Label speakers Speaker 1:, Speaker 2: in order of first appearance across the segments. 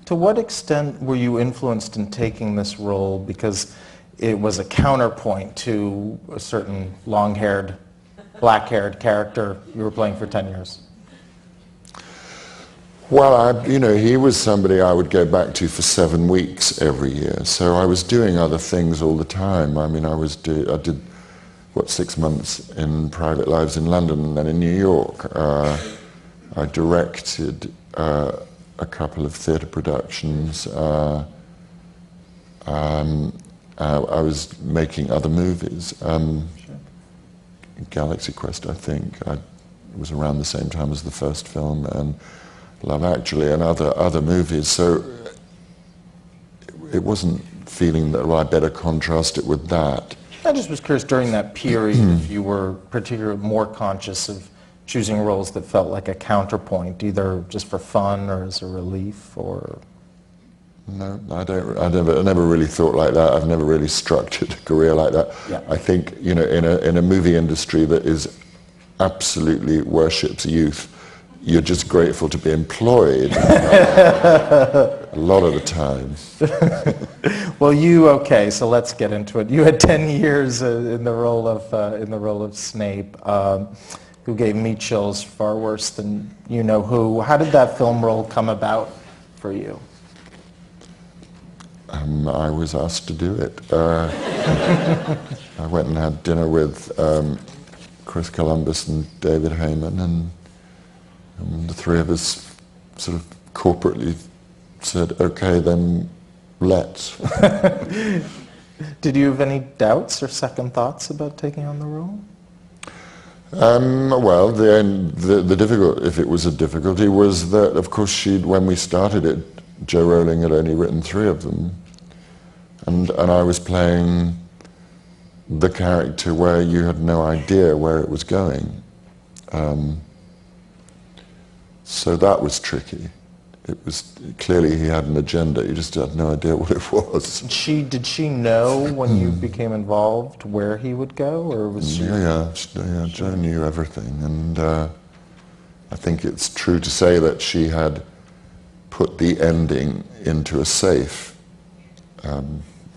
Speaker 1: To what extent were you influenced in taking this role because it was a counterpoint to a certain long-haired, black-haired character you were playing for 10 years?
Speaker 2: Well, he was somebody I would go back to for 7 weeks every year. So I was doing other things all the time. I mean, I did 6 months in Private Lives in London and then in New York. I directed a couple of theatre productions. I was making other movies. Galaxy Quest, I think, it was around the same time as the first film, and Love Actually, and other movies. So it wasn't feeling that I better contrast it with that.
Speaker 1: I just was curious, during that period, if you were particularly more conscious of choosing roles that felt like a counterpoint, either just for fun or as a relief, or...
Speaker 2: No, I never really thought like that. I've never really structured a career like that.
Speaker 1: Yeah.
Speaker 2: I think, in a movie industry that is absolutely worships youth, you're just grateful to be employed a lot of the time.
Speaker 1: Well, okay, so let's get into it. You had 10 years in the role of Snape, who gave me chills far worse than you know who. How did that film role come about for you?
Speaker 2: I was asked to do it. I went and had dinner with Chris Columbus and David Heyman, and the three of us sort of corporately said, okay, then let's.
Speaker 1: Did you have any doubts or second thoughts about taking on the role?
Speaker 2: Well, the difficult, if it was a difficulty, was that, of course, when we started it, Jo Rowling had only written 3 of them, and I was playing the character where you had no idea where it was going. So that was tricky. It was clearly he had an agenda. You just had no idea what it was.
Speaker 1: Did she know when you became involved where he would go, or was she?
Speaker 2: Yeah. Jo knew everything, and I think it's true to say that she had put the ending into a safe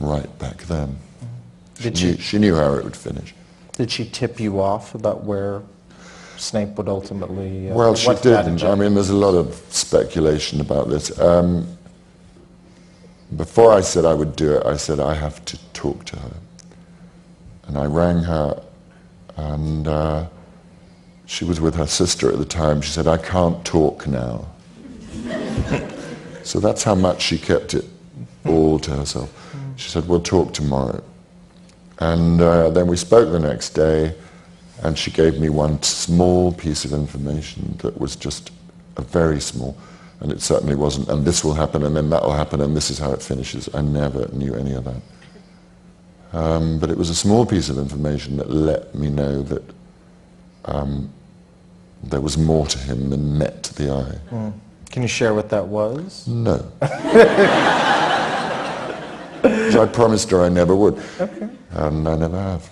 Speaker 2: right back then. She knew how it would finish.
Speaker 1: Did she tip you off about where Snape would ultimately...
Speaker 2: well, she didn't. I mean, there's a lot of speculation about this. Before I said I would do it, I said I have to talk to her. And I rang her, and she was with her sister at the time. She said, I can't talk now. So that's how much she kept it all to herself. She said, we'll talk tomorrow. And then we spoke the next day, and she gave me one small piece of information that was just a very small, and it certainly wasn't, and this will happen, and then that will happen, and this is how it finishes. I never knew any of that. But it was a small piece of information that let me know that there was more to him than met the eye.
Speaker 1: Can you share what that was?
Speaker 2: No. I promised her I never would.
Speaker 1: Okay.
Speaker 2: And I never have.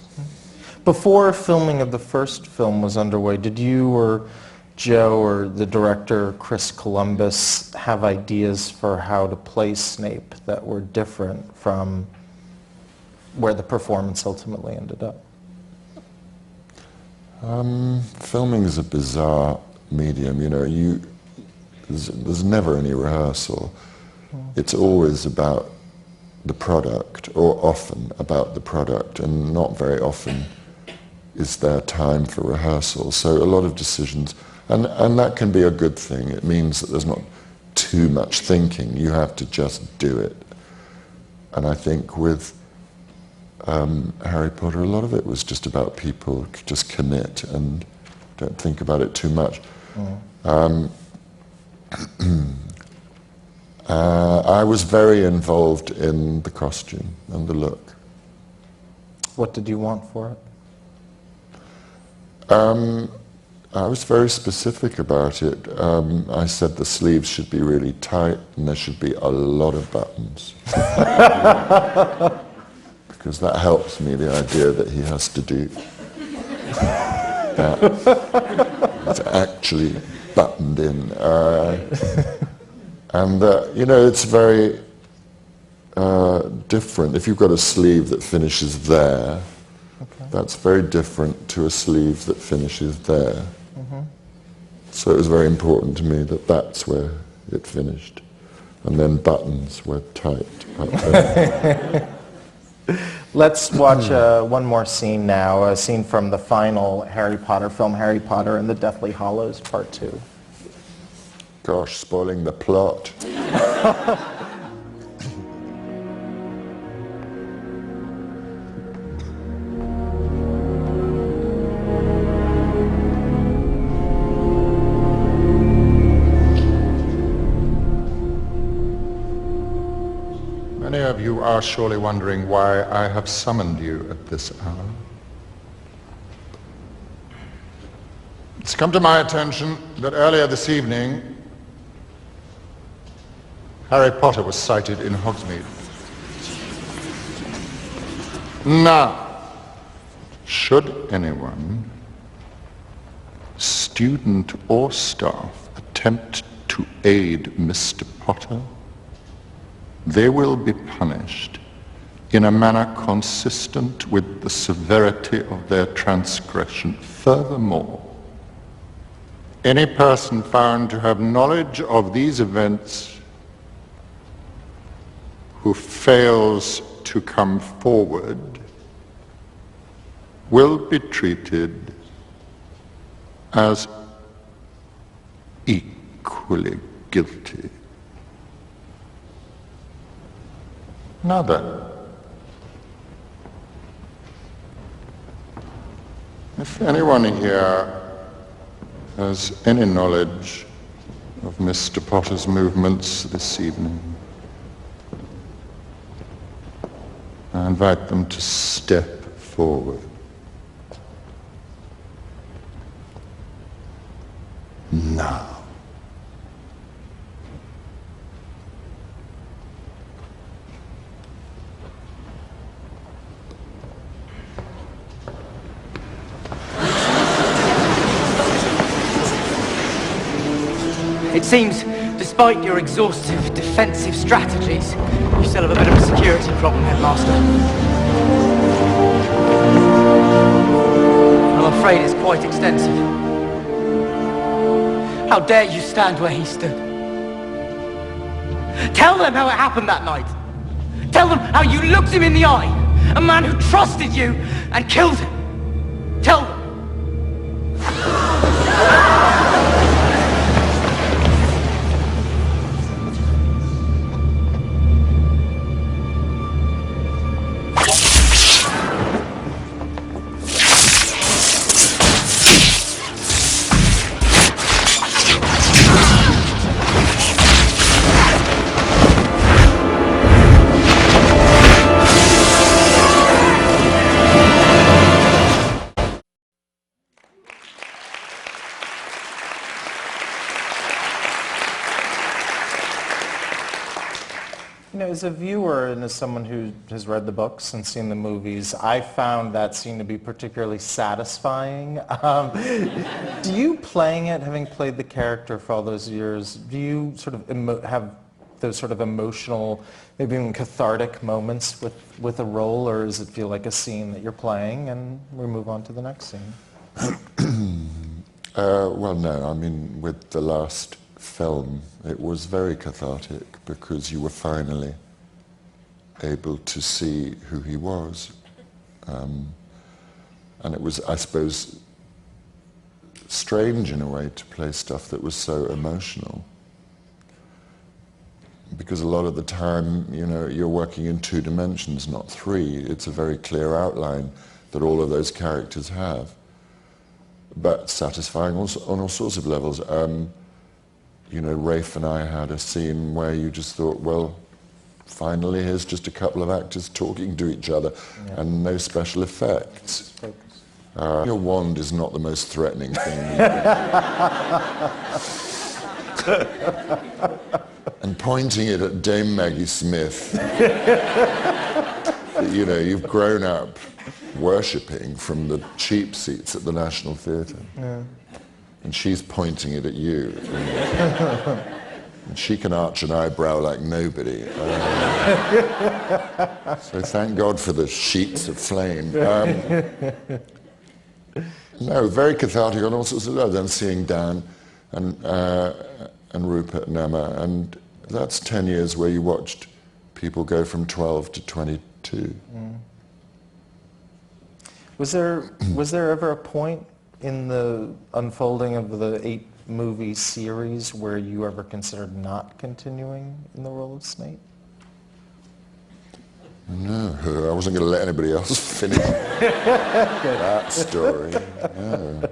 Speaker 1: Before filming of the first film was underway, did you or Jo or the director Chris Columbus have ideas for how to play Snape that were different from where the performance ultimately ended up?
Speaker 2: Filming is a bizarre medium, there's never any rehearsal. It's always about the product, or often about the product, and not very often is there time for rehearsal. So a lot of decisions, and that can be a good thing. It means that there's not too much thinking. You have to just do it. And I think with Harry Potter, a lot of it was just about people just commit and don't think about it too much. I was very involved in the costume and the look.
Speaker 1: What did you want for it?
Speaker 2: I was very specific about it. I said the sleeves should be really tight and there should be a lot of buttons. Because that helps me, the idea that he has to do that. It's actually buttoned in. And, you know, it's very different. If you've got a sleeve that finishes there, that's very different to a sleeve that finishes there. So it was very important to me that that's where it finished. And then buttons were tight up there.
Speaker 1: Let's watch one more scene now, a scene from the final Harry Potter film, Harry Potter and the Deathly Hallows, Part 2.
Speaker 2: Gosh, spoiling the plot.
Speaker 3: Many of you are surely wondering why I have summoned you at this hour. It's come to my attention that earlier this evening, Harry Potter was sighted in Hogsmeade. Now, should anyone, student or staff, attempt to aid Mr. Potter, they will be punished in a manner consistent with the severity of their transgression. Furthermore, any person found to have knowledge of these events who fails to come forward will be treated as equally guilty. Now then, if anyone here has any knowledge of Mr. Potter's movements this evening, I invite them to step forward. Now.
Speaker 4: It seems, despite your exhaustive defensive strategies, you still have a bit of a security problem, Headmaster. I'm afraid it's quite extensive. How dare you stand where he stood? Tell them how it happened that night. Tell them how you looked him in the eye, a man who trusted you and killed him. Tell them.
Speaker 1: You know, as a viewer and as someone who has read the books and seen the movies, I found that scene to be particularly satisfying. Do you, playing it, having played the character for all those years, do you sort of have those sort of emotional, maybe even cathartic moments with a role, or does it feel like a scene that you're playing and we move on to the next scene?
Speaker 2: Well, no, I mean, with the last film, it was very cathartic because you were finally able to see who he was. And it was, I suppose, strange in a way to play stuff that was so emotional. Because a lot of the time, you know, you're working in 2 dimensions, not 3. It's a very clear outline that all of those characters have. But satisfying also on all sorts of levels. You know, Rafe and I had a scene where you just thought, well, finally here's just a couple of actors talking to each other, and no special effects. Your wand is not the most threatening thing. And pointing it at Dame Maggie Smith, that, you know, you've grown up worshipping from the cheap seats at the National Theatre. Yeah. And she's pointing it at you. She can arch an eyebrow like nobody. So thank God for the sheets of flame. No, very cathartic on all sorts of levels. Then seeing Dan and Rupert and Emma, and that's 10 years where you watched people go from 12 to 22.
Speaker 1: Was there ever a point in the unfolding of the 8-movie series where you ever considered not continuing in the role of Snape?
Speaker 2: No, I wasn't going to let anybody else finish that story. No.